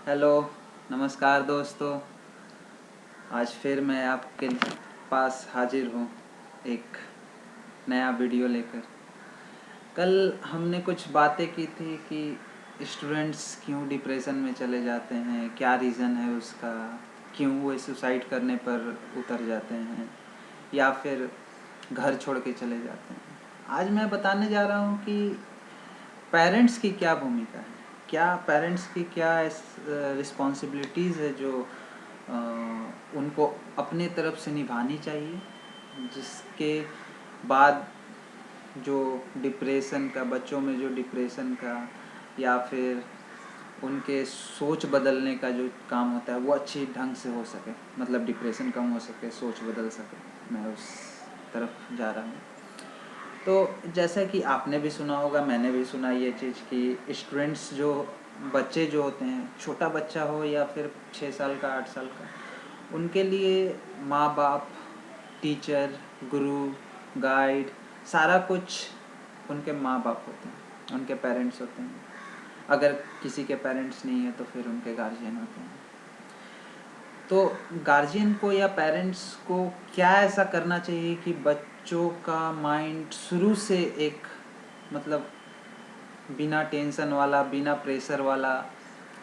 Hello, नमस्कार दोस्तों। आज फिर मैं आपके पास हाजिर हूँ एक नया वीडियो लेकर। कल हमने कुछ बातें की थी कि स्टूडेंट्स क्यों डिप्रेशन में चले जाते हैं, क्या रीज़न है उसका, क्यों वो सुसाइड करने पर उतर जाते हैं या फिर घर छोड़ के चले जाते हैं। आज मैं बताने जा रहा हूँ कि पेरेंट्स की क्या भूमिका है, क्या पेरेंट्स की क्या रिस्पॉन्सिबिलिटीज़ है जो उनको अपने तरफ से निभानी चाहिए, जिसके बाद जो डिप्रेशन का, बच्चों में जो डिप्रेशन का या फिर उनके सोच बदलने का जो काम होता है वो अच्छी ढंग से हो सके, मतलब डिप्रेशन कम हो सके, सोच बदल सके। मैं उस तरफ जा रहा हूँ। तो जैसा कि आपने भी सुना होगा, मैंने भी सुना ये चीज़ कि स्टूडेंट्स जो बच्चे जो होते हैं, छोटा बच्चा हो या फिर 6 साल का 8 साल का, उनके लिए माँ बाप, टीचर, गुरु, गाइड, सारा कुछ उनके माँ बाप होते हैं, उनके पेरेंट्स होते हैं। अगर किसी के पेरेंट्स नहीं है तो फिर उनके गार्जियन होते हैं। तो गार्जियन को या पेरेंट्स को क्या ऐसा करना चाहिए कि बच्चों का माइंड शुरू से एक, मतलब बिना टेंशन वाला, बिना प्रेशर वाला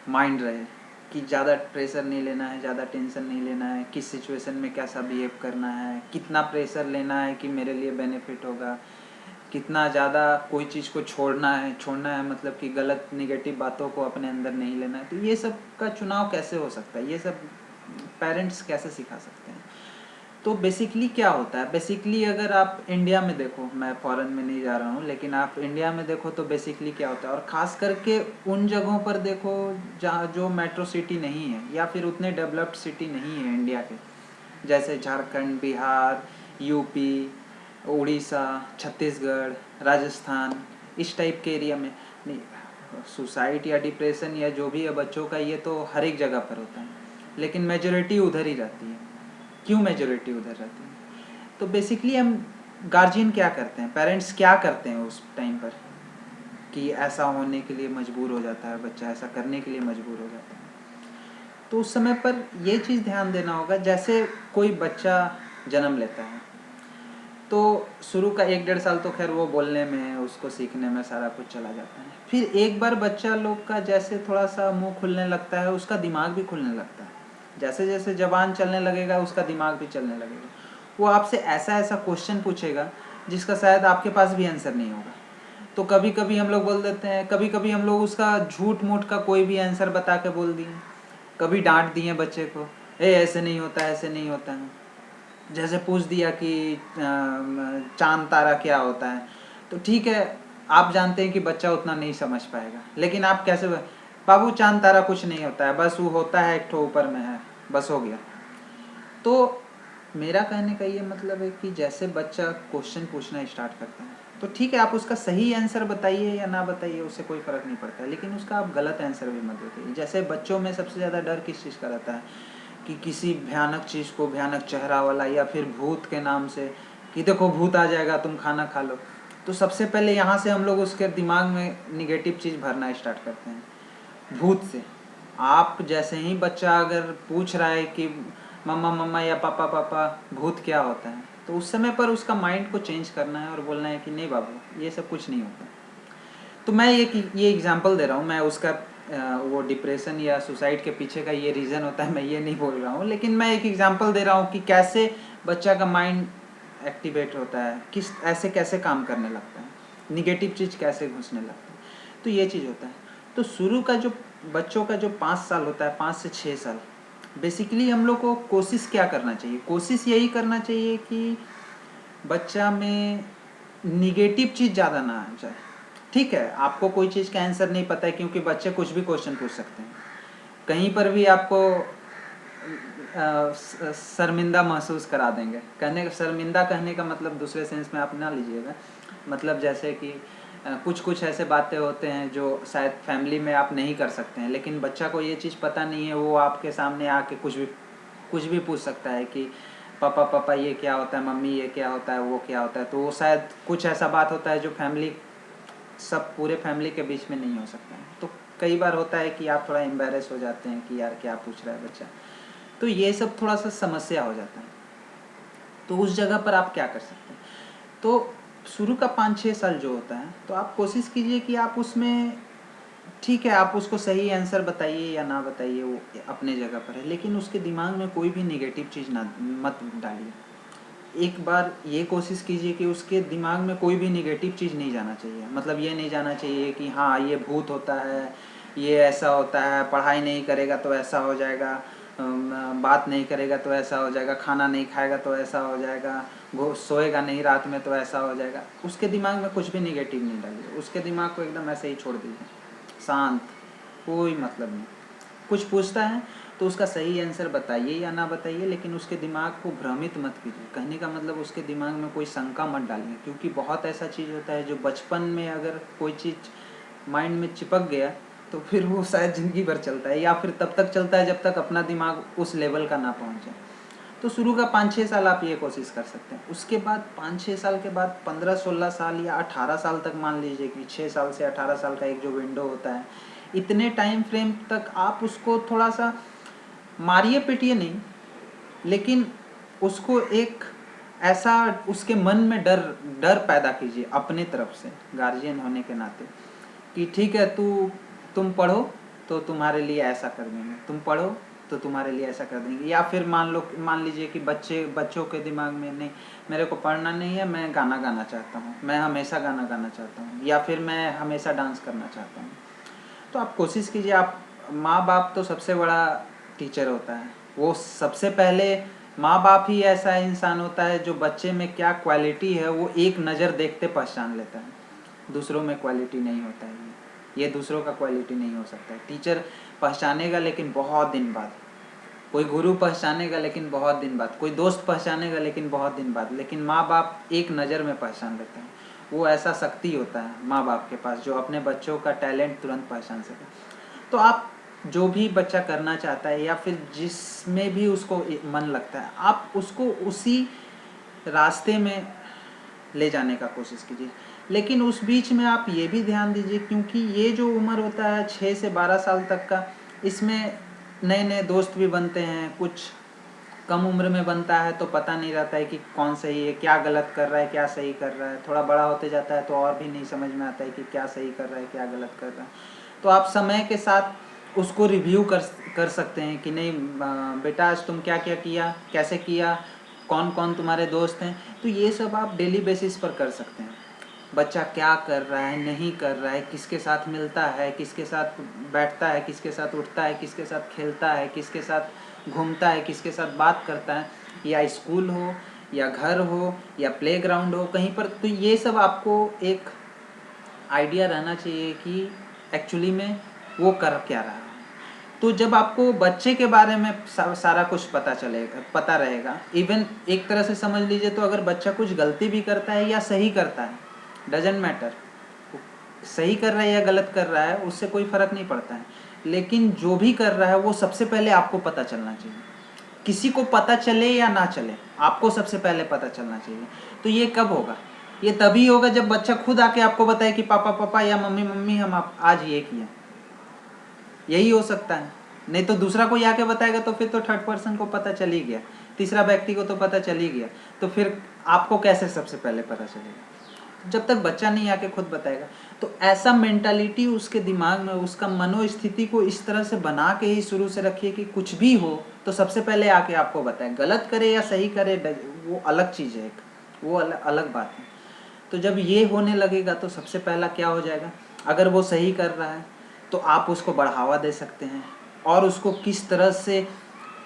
माइंड रहे, कि ज़्यादा प्रेशर नहीं लेना है, ज़्यादा टेंशन नहीं लेना है, किस सिचुएशन में कैसा बिहेव करना है, कितना प्रेशर लेना है कि मेरे लिए बेनिफिट होगा, कितना ज़्यादा कोई चीज़ को छोड़ना है मतलब कि गलत नेगेटिव बातों को अपने अंदर नहीं लेना है। तो ये सब का चुनाव कैसे हो सकता है, ये सब पेरेंट्स कैसे सिखा सकते हैं। तो बेसिकली क्या होता है, बेसिकली अगर आप इंडिया में देखो, मैं फॉरेन में नहीं जा रहा हूँ, लेकिन आप इंडिया में देखो तो बेसिकली क्या होता है, और ख़ास करके उन जगहों पर देखो जहाँ जो मेट्रो सिटी नहीं है या फिर उतने डेवलप्ड सिटी नहीं है इंडिया के, जैसे झारखंड, बिहार, यूपी, उड़ीसा, छत्तीसगढ़, राजस्थान, इस टाइप के एरिया में नहीं, सुसाइड या डिप्रेशन या जो भी है बच्चों का, ये तो हर एक जगह पर होता है, लेकिन मेजोरिटी उधर ही रहती है। क्यों मेजोरिटी उधर रहती है? तो बेसिकली हम गार्जियन क्या करते हैं, पेरेंट्स क्या करते हैं उस टाइम पर कि ऐसा होने के लिए मजबूर हो जाता है बच्चा, ऐसा करने के लिए मजबूर हो जाता है। तो उस समय पर ये चीज़ ध्यान देना होगा, जैसे कोई बच्चा जन्म लेता है तो शुरू का 1-1.5 साल तो खैर वो बोलने में, उसको सीखने में सारा कुछ चला जाता है। फिर एक बार बच्चा लोग का जैसे थोड़ा सा मुंह खुलने लगता है, उसका दिमाग भी खुलने लगता है। जैसे जैसे जबान चलने लगेगा उसका दिमाग भी चलने लगेगा। वो आपसे ऐसा ऐसा क्वेश्चन पूछेगा जिसका शायद आपके पास भी आंसर नहीं होगा। तो कभी कभी हम लोग बोल देते हैं, कभी कभी हम लोग उसका झूठ मूठ का कोई भी आंसर बता के बोल दिए, कभी डांट दिए बच्चे को, ऐसे नहीं होता है, ऐसे नहीं होता है। जैसे पूछ दिया कि चांद तारा क्या होता है, तो ठीक है, आप जानते हैं कि बच्चा उतना नहीं समझ पाएगा, लेकिन आप कैसे, बाबू चांद तारा कुछ नहीं होता है, बस वो होता है एक ठो ऊपर में है, बस हो गया। तो मेरा कहने का ये मतलब है कि जैसे बच्चा क्वेश्चन पूछना स्टार्ट करता है तो ठीक है, आप उसका सही आंसर बताइए या ना बताइए, उससे कोई फ़र्क नहीं पड़ता है, लेकिन उसका आप गलत आंसर भी मत बताइए। जैसे बच्चों में सबसे ज़्यादा डर किस चीज़ का रहता है कि किसी भयानक चीज़ को, भयानक चेहरा वाला या फिर भूत के नाम से, कि देखो भूत आ जाएगा तुम खाना खा लो। तो सबसे पहले यहाँ से हम लोग उसके दिमाग में निगेटिव चीज़ भरना स्टार्ट करते हैं भूत से। आप जैसे ही बच्चा अगर पूछ रहा है कि मम्मा मम्मा या पापा पापा भूत क्या होता है, तो उस समय पर उसका माइंड को चेंज करना है और बोलना है कि नहीं बाबू, ये सब कुछ नहीं होता। तो मैं ये एग्जांपल दे रहा हूँ, मैं उसका वो डिप्रेशन या सुसाइड के पीछे का ये रीज़न होता है मैं ये नहीं बोल रहा हूँ, लेकिन मैं एक एग्जांपल दे रहा हूँ कि कैसे बच्चा का माइंड एक्टिवेट होता है, किस ऐसे कैसे काम करने लगता है, निगेटिव चीज़ कैसे घुसने लगता है। तो ये चीज़ होता है। तो शुरू का जो बच्चों का जो 5 साल होता है, 5 से 6 साल, बेसिकली हम लोग को कोशिश क्या करना चाहिए, कोशिश यही करना चाहिए कि बच्चा में निगेटिव चीज़ ज़्यादा ना आ जाए। ठीक है, आपको कोई चीज़ का आंसर नहीं पता है, क्योंकि बच्चे कुछ भी क्वेश्चन पूछ सकते हैं, कहीं पर भी आपको शर्मिंदा महसूस करा देंगे। शर्मिंदा कहने का मतलब दूसरे सेंस में आप ना लीजिएगा, मतलब जैसे कि कुछ कुछ ऐसे बातें होते हैं जो शायद फैमिली में आप नहीं कर सकते हैं, लेकिन बच्चा को ये चीज़ पता नहीं है, वो आपके सामने आके कुछ भी पूछ सकता है कि पापा पापा ये क्या होता है, मम्मी ये क्या होता है, वो क्या होता है। तो वो शायद कुछ ऐसा बात होता है जो फैमिली, सब पूरे फैमिली के बीच में नहीं हो सकता है। तो कई बार होता है कि आप थोड़ा एम्बेरस हो जाते हैं कि यार क्या पूछ रहा है बच्चा, तो ये सब थोड़ा सा समस्या हो जाता है। तो उस जगह पर आप क्या कर सकते हैं, तो शुरू का 5-6 साल जो होता है, तो आप कोशिश कीजिए कि आप उसमें, ठीक है आप उसको सही आंसर बताइए या ना बताइए वो अपने जगह पर है, लेकिन उसके दिमाग में कोई भी नेगेटिव चीज़ ना मत डालिए। एक बार ये कोशिश कीजिए कि उसके दिमाग में कोई भी नेगेटिव चीज़ नहीं जाना चाहिए। मतलब ये नहीं जाना चाहिए कि हाँ ये भूत होता है, ये ऐसा होता है, पढ़ाई नहीं करेगा तो ऐसा हो जाएगा, बात नहीं करेगा तो ऐसा हो जाएगा, खाना नहीं खाएगा तो ऐसा हो जाएगा, वो सोएगा नहीं रात में तो ऐसा हो जाएगा। उसके दिमाग में कुछ भी नेगेटिव नहीं डालिए, उसके दिमाग को एकदम ऐसे ही छोड़ दीजिए, शांत, कोई मतलब नहीं। कुछ पूछता है तो उसका सही आंसर बताइए या ना बताइए, लेकिन उसके दिमाग को भ्रमित मत कीजिए। कहने का मतलब उसके दिमाग में कोई शंका मत डालिए, क्योंकि बहुत ऐसा चीज़ होता है जो बचपन में अगर कोई चीज़ माइंड में चिपक गया तो फिर वो शायद ज़िंदगी भर चलता है, या फिर तब तक चलता है जब तक अपना दिमाग उस लेवल का ना पहुँच जाए। तो शुरू का 5-6 साल आप ये कोशिश कर सकते हैं। उसके बाद 5-6 साल के बाद 15-16 साल या 18 साल तक, मान लीजिए कि 6 साल से 18 साल का एक जो विंडो होता है, इतने टाइम फ्रेम तक आप उसको थोड़ा सा मारिए पीटिए नहीं, लेकिन उसको एक ऐसा उसके मन में डर डर पैदा कीजिए अपने तरफ से, गार्जियन होने के नाते, कि ठीक है तुम पढ़ो तो तुम्हारे लिए ऐसा कर देंगे, तुम पढ़ो तो तुम्हारे लिए ऐसा कर देंगे। या फिर मान लीजिए कि बच्चों के दिमाग में, नहीं मेरे को पढ़ना नहीं है, मैं गाना गाना चाहता हूँ, मैं हमेशा गाना गाना चाहता हूँ, या फिर मैं हमेशा डांस करना चाहता हूँ। तो आप कोशिश कीजिए, आप माँ बाप तो सबसे बड़ा टीचर होता है, वो सबसे पहले माँ बाप ही ऐसा इंसान होता है जो बच्चे में क्या क्वालिटी है वो एक नज़र देखते पहचान लेता है। दूसरों में क्वालिटी नहीं होता है, ये दूसरों का क्वालिटी नहीं हो सकता है। टीचर पहचानेगा लेकिन बहुत दिन बाद, कोई गुरु पहचानेगा लेकिन बहुत दिन बाद, कोई दोस्त पहचानेगा लेकिन बहुत दिन बाद, लेकिन माँ बाप एक नज़र में पहचान लेते हैं। वो ऐसा शक्ति होता है माँ बाप के पास जो अपने बच्चों का टैलेंट तुरंत पहचान सके। तो आप जो भी बच्चा करना चाहता है या फिर जिसमें भी उसको मन लगता है, आप उसको उसी रास्ते में ले जाने का कोशिश कीजिए। लेकिन उस बीच में आप ये भी ध्यान दीजिए, क्योंकि ये जो उम्र होता है 6 से 12 साल तक का, इसमें नए नए दोस्त भी बनते हैं, कुछ कम उम्र में बनता है तो पता नहीं रहता है कि कौन सही है, क्या गलत कर रहा है, क्या सही कर रहा है। थोड़ा बड़ा होते जाता है तो और भी नहीं समझ में आता है कि क्या सही कर रहा है, क्या गलत कर रहा है। तो आप समय के साथ उसको रिव्यू कर सकते हैं कि नहीं बेटा आज तुम क्या क्या किया, कैसे किया, कौन कौन तुम्हारे दोस्त हैं। तो ये सब आप डेली बेसिस पर कर सकते हैं। बच्चा क्या कर रहा है, नहीं कर रहा है, किसके साथ मिलता है, किसके साथ बैठता है, किसके साथ उठता है, किसके साथ खेलता है, किसके साथ घूमता है, किसके साथ बात करता है, या स्कूल हो या घर हो या प्लेग्राउंड हो कहीं पर। तो ये सब आपको एक आइडिया रहना चाहिए कि एक्चुअली में वो कर क्या रहा है। तो जब आपको बच्चे के बारे में सारा कुछ पता रहेगा, इवन एक तरह से समझ लीजिए, तो अगर बच्चा कुछ गलती भी करता है या सही करता है, डजेंट मैटर, सही कर रहा है या गलत कर रहा है उससे कोई फ़र्क नहीं पड़ता है, लेकिन जो भी कर रहा है वो सबसे पहले आपको पता चलना चाहिए। किसी को पता चले या ना चले, आपको सबसे पहले पता चलना चाहिए। तो ये कब होगा? ये तभी होगा जब बच्चा खुद आके आपको बताए कि पापा पापा या मम्मी मम्मी हम आज ये किया। यही हो सकता है, नहीं तो दूसरा कोई आके बताएगा तो फिर तो थर्ड पर्सन को पता चल ही गया, तीसरा व्यक्ति को तो पता चल ही गया, तो फिर आपको कैसे सबसे पहले पता चलेगा? जब तक बच्चा नहीं आके खुद बताएगा। तो ऐसा मेंटालिटी उसके दिमाग में, उसका मनोस्थिति को इस तरह से बना के ही शुरू से रखिए कि कुछ भी हो तो सबसे पहले आके आपको बताए। गलत करे या सही करे वो अलग चीज़ है, वो अलग बात है। तो जब ये होने लगेगा तो सबसे पहला क्या हो जाएगा, अगर वो सही कर रहा है तो आप उसको बढ़ावा दे सकते हैं और उसको किस तरह से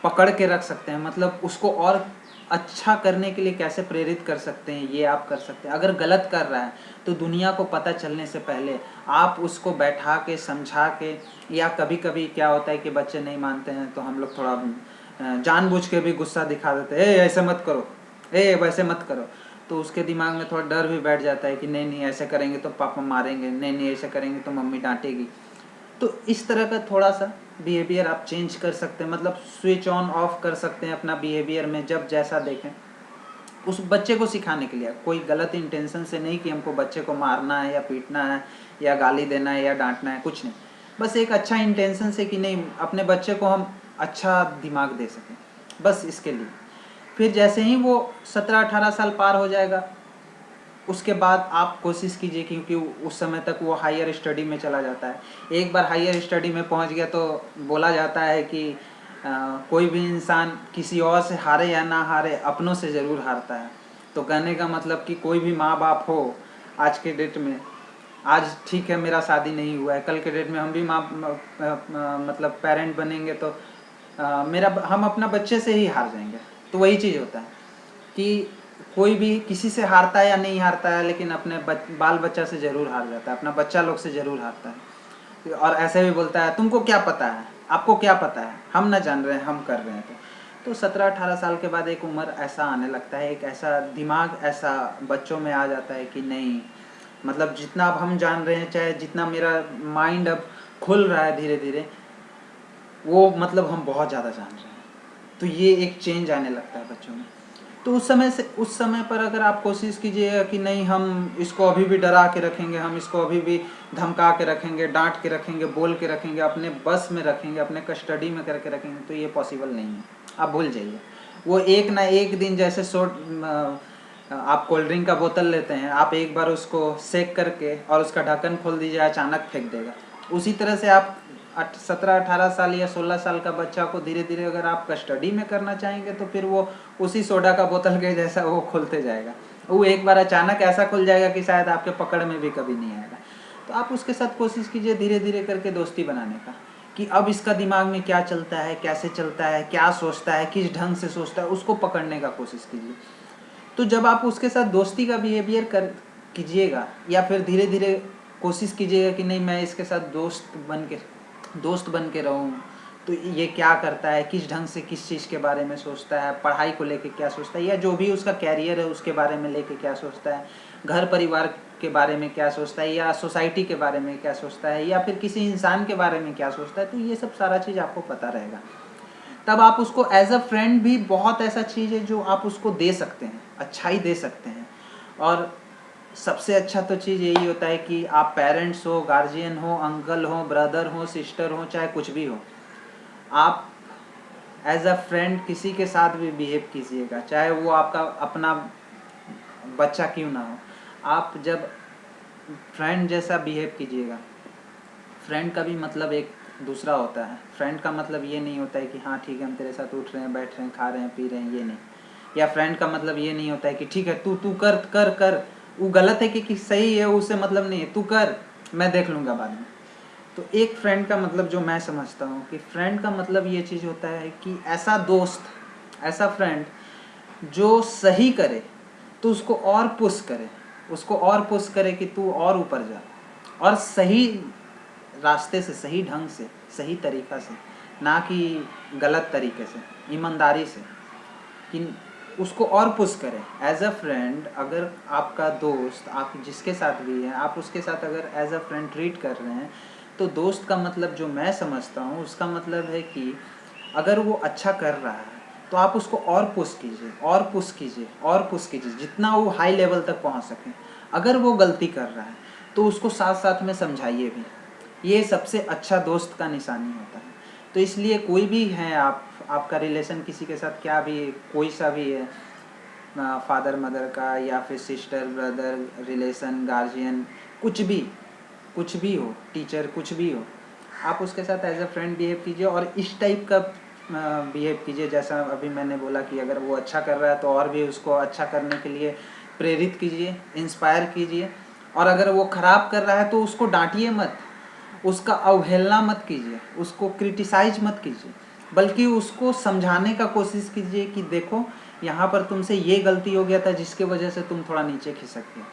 पकड़ के रख सकते हैं, मतलब उसको और अच्छा करने के लिए कैसे प्रेरित कर सकते हैं, ये आप कर सकते हैं। अगर गलत कर रहा है तो दुनिया को पता चलने से पहले आप उसको बैठा के समझा के, या कभी कभी क्या होता है कि बच्चे नहीं मानते हैं तो हम लोग थोड़ा जानबूझ के भी गुस्सा दिखा देते हैं, ऐसे मत करो, वैसे मत करो। तो उसके दिमाग में थोड़ा डर भी बैठ जाता है कि नहीं ऐसे करेंगे तो पापा मारेंगे, नहीं ऐसे करेंगे तो मम्मी डांटेगी। तो इस तरह का थोड़ा सा बिहेवियर आप चेंज कर सकते हैं, मतलब स्विच ऑन ऑफ कर सकते हैं अपना बिहेवियर में, जब जैसा देखें उस बच्चे को सिखाने के लिए। कोई गलत इंटेंशन से नहीं कि हमको बच्चे को मारना है या पीटना है या गाली देना है या डांटना है, कुछ नहीं। बस एक अच्छा इंटेंशन से कि नहीं अपने बच्चे को हम अच्छा दिमाग दे सकें, बस इसके लिए। फिर जैसे ही वो 17-18 साल पार हो जाएगा, उसके बाद आप कोशिश कीजिए, क्योंकि उस समय तक वो हायर स्टडी में चला जाता है। एक बार हायर स्टडी में पहुंच गया तो बोला जाता है कि कोई भी इंसान किसी और से हारे या ना हारे, अपनों से ज़रूर हारता है। तो कहने का मतलब कि कोई भी माँ बाप हो आज के डेट में, आज ठीक है मेरा शादी नहीं हुआ है, कल के डेट में हम भी मतलब पेरेंट बनेंगे तो हम अपना बच्चे से ही हार जाएंगे। तो वही चीज़ होता है कि कोई भी किसी से हारता है या नहीं हारता है, लेकिन अपने बाल बच्चा से ज़रूर हार जाता है, अपना बच्चा लोग से ज़रूर हारता है। और ऐसे भी बोलता है तुमको क्या पता है, आपको क्या पता है, हम ना जान रहे हैं, हम कर रहे हैं। तो 17-18 साल के बाद एक उम्र ऐसा आने लगता है, एक ऐसा दिमाग ऐसा बच्चों में आ जाता है कि नहीं, मतलब जितना अब हम जान रहे हैं, चाहे जितना मेरा माइंड अब खुल रहा है धीरे धीरे, वो मतलब हम बहुत ज़्यादा जान रहे हैं। तो ये एक चेंज आने लगता है बच्चों में। तो उस समय पर अगर आप कोशिश कीजिएगा कि नहीं हम इसको अभी भी डरा के रखेंगे, हम इसको अभी भी धमका के रखेंगे, डांट के रखेंगे, बोल के रखेंगे, अपने बस में रखेंगे, अपने कस्टडी में करके रखेंगे, तो ये पॉसिबल नहीं है। आप भूल जाइए। वो एक ना एक दिन, जैसे आप कोल्ड ड्रिंक का बोतल लेते हैं, आप एक बार उसको सेक करके और उसका ढक्कन खोल दीजिए, अचानक फेंक देगा। उसी तरह से आप 17-18 साल या 16 साल का बच्चा को धीरे धीरे अगर आप कस्टडी में करना चाहेंगे, तो फिर वो उसी सोडा का बोतल के जैसा वो खुलते जाएगा। वो एक बार अचानक ऐसा खुल जाएगा कि शायद आपके पकड़ में भी कभी नहीं आएगा। तो आप उसके साथ कोशिश कीजिए धीरे धीरे करके दोस्ती बनाने का, कि अब इसका दिमाग में क्या चलता है, कैसे चलता है, क्या सोचता है, किस ढंग से सोचता है, उसको पकड़ने का कोशिश कीजिए। तो जब आप उसके साथ दोस्ती का बिहेवियर कीजिएगा, या फिर धीरे धीरे कोशिश कीजिएगा कि नहीं मैं इसके साथ दोस्त बन के रहूँ, तो ये क्या करता है, किस ढंग से किस चीज़ के बारे में सोचता है, पढ़ाई को लेके क्या सोचता है, या जो भी उसका कैरियर है उसके बारे में लेके क्या सोचता है, घर परिवार के बारे में क्या सोचता है, या सोसाइटी के बारे में क्या सोचता है, या फिर किसी इंसान के बारे में क्या सोचता है, तो ये सब सारा चीज़ आपको पता रहेगा। तब आप उसको एज अ फ्रेंड भी बहुत ऐसा चीज़ है जो आप उसको दे सकते हैं, अच्छाई दे सकते हैं। और सबसे अच्छा तो चीज़ यही होता है कि आप पेरेंट्स हो, गार्जियन हो, अंकल हो, ब्रदर हो, सिस्टर हो, चाहे कुछ भी हो, आप एज अ फ्रेंड किसी के साथ भी बिहेव कीजिएगा, चाहे वो आपका अपना बच्चा क्यों ना हो। आप जब फ्रेंड जैसा बिहेव कीजिएगा, फ्रेंड का भी मतलब एक दूसरा होता है। फ्रेंड का मतलब ये नहीं होता है कि हाँ ठीक है हम तेरे साथ उठ रहे हैं, बैठ रहे हैं, खा रहे हैं, पी रहे हैं, ये नहीं। या फ्रेंड का मतलब ये नहीं होता है कि ठीक है तू तू कर कर कर, वो गलत है कि सही है, उससे मतलब नहीं है, तू कर मैं देख लूँगा बाद में। तो एक फ्रेंड का मतलब जो मैं समझता हूँ कि फ्रेंड का मतलब ये चीज़ होता है कि ऐसा दोस्त, ऐसा फ्रेंड जो सही करे तो उसको और पुश करे, उसको और पुश करे कि तू और ऊपर जा, और सही रास्ते से, सही ढंग से, सही तरीक़ा से, ना कि गलत तरीके से, ईमानदारी से, कि उसको और पुश करें। एज अ फ्रेंड अगर आपका दोस्त, आप जिसके साथ भी हैं, आप उसके साथ अगर एज अ फ्रेंड ट्रीट कर रहे हैं, तो दोस्त का मतलब जो मैं समझता हूँ उसका मतलब है कि अगर वो अच्छा कर रहा है तो आप उसको और पुश कीजिए, और पुश कीजिए, और पुश कीजिए, जितना वो हाई लेवल तक पहुँच सके। अगर वो गलती कर रहा है तो उसको साथ साथ में समझाइए भी। ये सबसे अच्छा दोस्त का निशानी होता है। तो इसलिए कोई भी है, आपका रिलेशन किसी के साथ क्या भी, कोई सा भी है, फादर मदर का या फिर सिस्टर ब्रदर रिलेशन, गार्जियन, कुछ भी हो, टीचर, कुछ भी हो, आप उसके साथ एज अ फ्रेंड बिहेव कीजिए। और इस टाइप का बिहेव कीजिए जैसा अभी मैंने बोला कि अगर वो अच्छा कर रहा है तो और भी उसको अच्छा करने के लिए प्रेरित कीजिए, इंस्पायर कीजिए। और अगर वो ख़राब कर रहा है तो उसको डांटिए मत, उसका अवहेलना मत कीजिए, उसको क्रिटिसाइज मत कीजिए, बल्कि उसको समझाने का कोशिश कीजिए कि देखो यहाँ पर तुमसे ये गलती हो गया था जिसके वजह से तुम थोड़ा नीचे खिसक गए।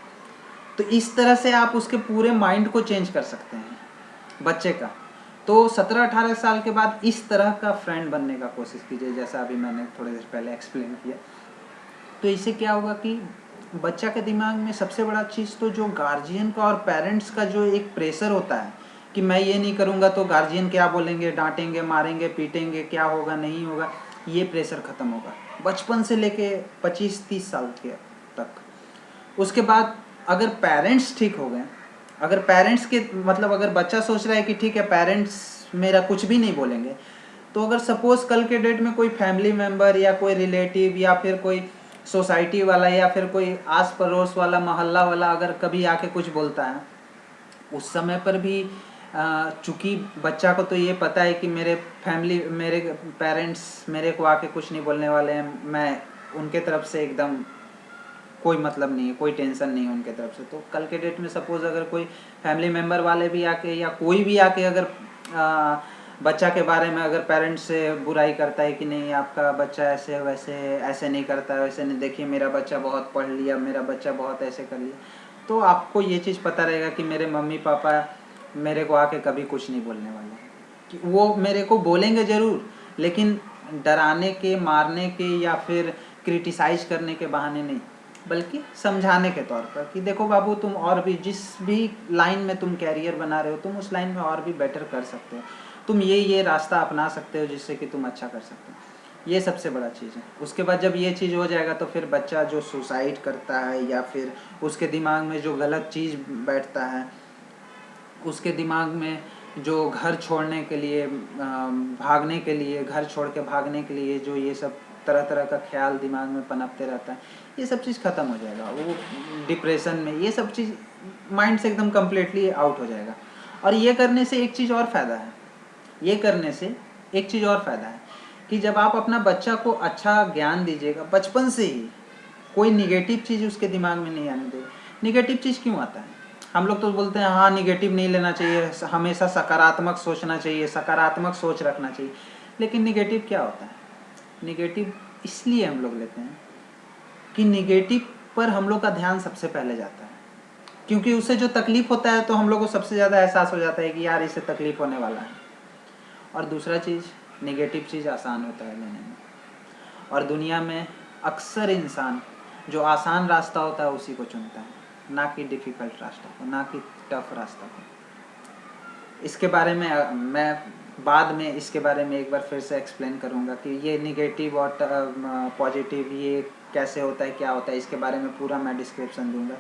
तो इस तरह से आप उसके पूरे माइंड को चेंज कर सकते हैं बच्चे का। तो 17-18 साल के बाद इस तरह का फ्रेंड बनने का कोशिश कीजिए, जैसा अभी मैंने थोड़ी देर पहले एक्सप्लेन किया। तो इससे क्या होगा कि बच्चा के दिमाग में सबसे बड़ा चीज़ तो जो गार्जियन का और पेरेंट्स का जो एक प्रेशर होता है कि मैं ये नहीं करूँगा तो गार्जियन क्या बोलेंगे, डांटेंगे, मारेंगे, पीटेंगे, क्या होगा, नहीं होगा, ये प्रेशर ख़त्म होगा बचपन से लेके 25-30 साल के तक। उसके बाद अगर पेरेंट्स ठीक हो गए अगर पेरेंट्स के मतलब अगर बच्चा सोच रहा है कि ठीक है पेरेंट्स मेरा कुछ भी नहीं बोलेंगे, तो अगर सपोज कल के डेट में कोई फैमिली मेम्बर या कोई रिलेटिव या फिर कोई सोसाइटी वाला या फिर कोई आस पड़ोस वाला मोहल्ला वाला अगर कभी आके कुछ बोलता है, उस समय पर भी चूँकि बच्चा को तो ये पता है कि मेरे पेरेंट्स मेरे को आके कुछ नहीं बोलने वाले हैं, मैं उनके तरफ से एकदम कोई मतलब नहीं है, कोई टेंशन नहीं है उनके तरफ से। तो कल के डेट में सपोज़ अगर कोई फैमिली मेम्बर वाले भी आके या कोई भी आके अगर बच्चा के बारे में अगर पेरेंट्स से बुराई करता है कि नहीं आपका बच्चा ऐसे वैसे ऐसे नहीं करता है, वैसे नहीं, देखिए मेरा बच्चा बहुत पढ़ लिया, मेरा बच्चा बहुत ऐसे कर लिया, तो आपको ये चीज़ पता रहेगा कि मेरे मम्मी पापा मेरे को आके कभी कुछ नहीं बोलने वाले, कि वो मेरे को बोलेंगे ज़रूर लेकिन डराने के, मारने के या फिर क्रिटिसाइज करने के बहाने नहीं, बल्कि समझाने के तौर पर कि देखो बाबू तुम और भी जिस भी लाइन में तुम कैरियर बना रहे हो तुम उस लाइन में और भी बेटर कर सकते हो, तुम ये रास्ता अपना सकते हो जिससे कि तुम अच्छा कर सकते हो। ये सबसे बड़ा चीज़ है। उसके बाद जब ये चीज़ हो जाएगा तो फिर बच्चा जो सुसाइड करता है या फिर उसके दिमाग में जो गलत चीज़ बैठता है, उसके दिमाग में जो घर छोड़ने के लिए भागने के लिए, घर छोड़ के भागने के लिए जो ये सब तरह तरह का ख्याल दिमाग में पनपते रहता है, ये सब चीज़ ख़त्म हो जाएगा। वो डिप्रेशन में ये सब चीज़ माइंड से एकदम कम्प्लीटली आउट हो जाएगा। और ये करने से एक चीज़ और फ़ायदा है, ये करने से एक चीज़ और फ़ायदा है कि जब आप अपना बच्चा को अच्छा ज्ञान दीजिएगा बचपन से ही, कोई निगेटिव चीज़ उसके दिमाग में नहीं आने देगा। निगेटिव चीज़ क्यों आता है? हम लोग तो बोलते हैं हाँ निगेटिव नहीं लेना चाहिए, हमेशा सकारात्मक सोचना चाहिए, सकारात्मक सोच रखना चाहिए, लेकिन निगेटिव क्या होता है? निगेटिव इसलिए हम लोग लेते हैं कि निगेटिव पर हम लोग का ध्यान सबसे पहले जाता है, क्योंकि उससे जो तकलीफ़ होता है तो हम लोग को सबसे ज़्यादा एहसास हो जाता है कि यार इससे तकलीफ़ होने वाला है। और दूसरा चीज़, नेगेटिव चीज़ आसान होता है लेने में, और दुनिया में अक्सर इंसान जो आसान रास्ता होता है उसी को चुनता है, ना कि डिफ़िकल्ट रास्ता को, ना कि टफ रास्ता को। इसके बारे में मैं बाद में इसके बारे में एक बार फिर से एक्सप्लेन करूँगा कि ये निगेटिव और पॉजिटिव ये कैसे होता है, क्या होता है, इसके बारे में पूरा मैं डिस्क्रिप्शन दूँगा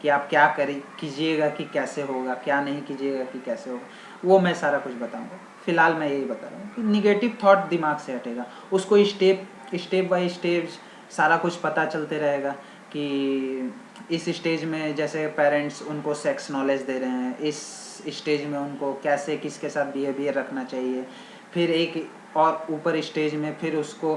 कि आप क्या कीजिएगा कि कैसे होगा, क्या नहीं कीजिएगा कि कैसे होगा, वो मैं सारा कुछ बताऊँगा। फ़िलहाल मैं यही बता रहा हूँ कि निगेटिव थॉट दिमाग से हटेगा, उसको स्टेप बाय स्टेप सारा कुछ पता चलते रहेगा कि इस स्टेज में जैसे पेरेंट्स उनको सेक्स नॉलेज दे रहे हैं, इस स्टेज में उनको कैसे किसके साथ बिहेवियर रखना चाहिए, फिर एक और ऊपर स्टेज में फिर उसको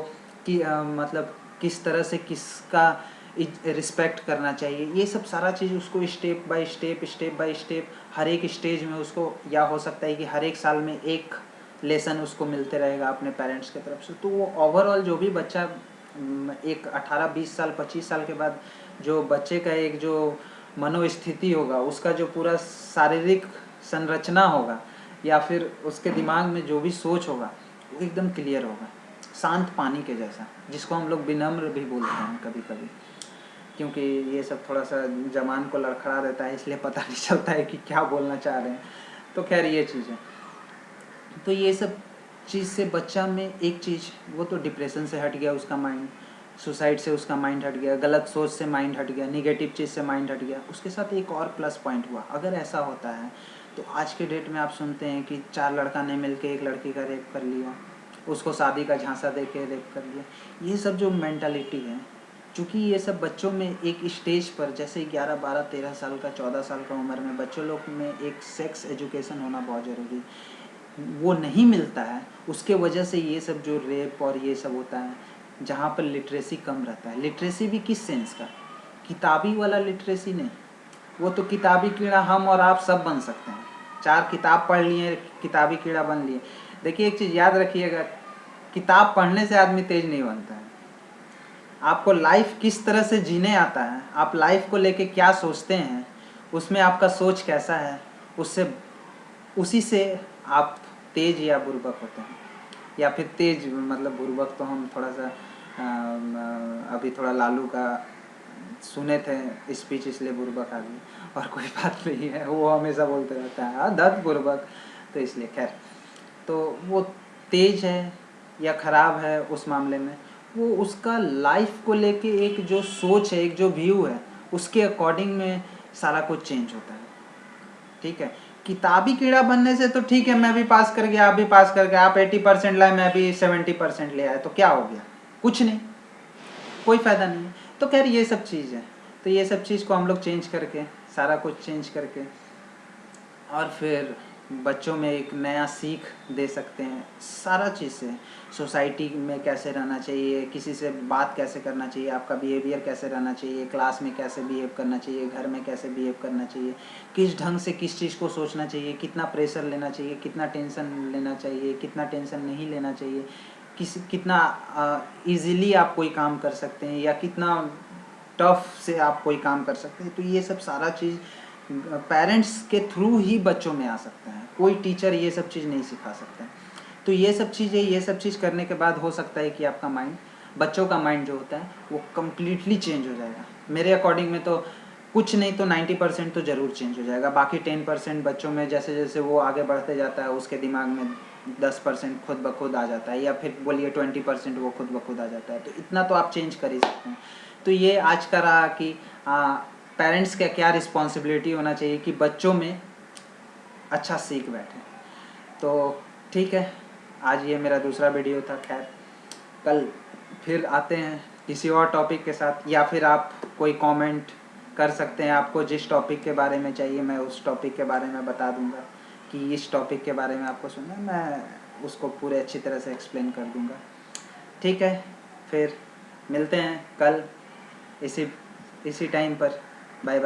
मतलब किस तरह से किसका रिस्पेक्ट करना चाहिए, ये सब सारा चीज़ उसको स्टेप बाय स्टेप हर एक स्टेज में उसको, या हो सकता है कि हर एक साल में एक लेसन उसको मिलते रहेगा अपने पेरेंट्स की तरफ से। तो वो ओवरऑल जो भी बच्चा एक 18-20 साल 25 साल के बाद जो बच्चे का एक जो मनोस्थिति होगा, उसका जो पूरा शारीरिक संरचना होगा या फिर उसके दिमाग में जो भी सोच होगा वो एकदम क्लियर होगा, शांत पानी के जैसा, जिसको हम लोग विनम्र भी बोलते हैं कभी कभी, क्योंकि ये सब थोड़ा सा जबान को लड़खड़ा देता है इसलिए पता नहीं चलता है कि क्या बोलना चाह रहे हैं। तो खैर ये चीज़ है। तो ये सब चीज़ से बच्चा में एक चीज़, वो तो डिप्रेशन से हट गया उसका माइंड, सुसाइड से उसका माइंड हट गया, गलत सोच से माइंड हट गया, निगेटिव चीज़ से माइंड हट गया। उसके साथ एक और प्लस पॉइंट हुआ, अगर ऐसा होता है तो आज के डेट में आप सुनते हैं कि 4 लड़का ने मिलके एक लड़की का रेप कर लिया, उसको शादी का झांसा दे के रेप कर लिया। ये सब जो मेंटालिटी है, चूँकि ये सब बच्चों में एक स्टेज पर, जैसे 11, 12, 13 साल का 14 साल का उम्र में बच्चों लोग में एक सेक्स एजुकेशन होना बहुत ज़रूरी, वो नहीं मिलता है, उसके वजह से ये सब जो रेप और ये सब होता है, जहाँ पर लिटरेसी कम रहता है। लिटरेसी भी किस सेंस का, किताबी वाला लिटरेसी नहीं, वो तो किताबी कीड़ा हम और आप सब बन सकते हैं, 4 किताब पढ़ लिए किताबी कीड़ा बन लिए। देखिए एक चीज़ याद रखिएगा, किताब पढ़ने से आदमी तेज नहीं बनता है, आपको लाइफ किस तरह से जीने आता है, आप लाइफ को लेके क्या सोचते हैं, उसमें आपका सोच कैसा है, उसी से आप तेज या बुर्बक होते हैं। या फिर तेज मतलब बुर्बक तो हम थोड़ा सा अभी थोड़ा लालू का सुने थे स्पीच इसलिए बुर्बक आ गई, और कोई बात नहीं है, वो हमेशा बोलते रहता है दत्त बुर्बक, तो इसलिए खैर। तो वो तेज है या ख़राब है उस मामले में, वो उसका लाइफ को लेके एक जो सोच है, एक जो व्यू है, उसके अकॉर्डिंग में सारा कुछ चेंज होता है। ठीक है। किताबी कीड़ा बनने से तो ठीक है, मैं भी पास कर गया, आप भी पास कर गए, आप 80% लाए, मैं भी 70% ले आया, तो क्या हो गया? कुछ नहीं, कोई फ़ायदा नहीं है। तो खैर ये सब चीज़ है, तो ये सब चीज़ को हम लोग चेंज करके, सारा कुछ चेंज करके, और फिर बच्चों में एक नया सीख दे सकते हैं सारा चीज़ से। सोसाइटी में कैसे रहना चाहिए, किसी से बात कैसे करना चाहिए, आपका बिहेवियर कैसे रहना चाहिए, क्लास में कैसे बिहेव करना चाहिए, घर में कैसे बिहेव करना चाहिए, किस ढंग से किस चीज़ को सोचना चाहिए, कितना प्रेशर लेना चाहिए, कितना टेंशन लेना चाहिए, कितना टेंशन नहीं लेना चाहिए, कितना ईज़िली आप कोई काम कर सकते हैं या कितना टफ से आप कोई काम कर सकते हैं। तो ये सब सारा चीज़ पेरेंट्स के थ्रू ही बच्चों में आ सकता है, कोई टीचर ये सब चीज़ नहीं सिखा सकता है। तो ये सब चीज़ करने के बाद हो सकता है कि आपका माइंड, बच्चों का माइंड जो होता है वो कम्प्लीटली चेंज हो जाएगा। मेरे अकॉर्डिंग में तो कुछ नहीं तो 90% तो ज़रूर चेंज हो जाएगा। बाकी 10% बच्चों में जैसे जैसे वो आगे बढ़ते जाता है उसके दिमाग में 10% खुद ब खुद आ जाता है, या फिर बोलिए 20% वो खुद ब खुद आ जाता है। तो इतना तो आप चेंज कर ही सकते हैं। तो ये आज का रहा कि पेरेंट्स का क्या रिस्पॉन्सिबिलिटी होना चाहिए कि बच्चों में अच्छा सीख बैठे। तो ठीक है, आज ये मेरा दूसरा वीडियो था। खैर कल फिर आते हैं किसी और टॉपिक के साथ, या फिर आप कोई कमेंट कर सकते हैं, आपको जिस टॉपिक के बारे में चाहिए मैं उस टॉपिक के बारे में बता दूंगा कि इस टॉपिक के बारे में आपको सुनना है, मैं उसको पूरे अच्छी तरह से एक्सप्लेन कर दूंगा। ठीक है, फिर मिलते हैं कल इसी टाइम पर। Bye bye.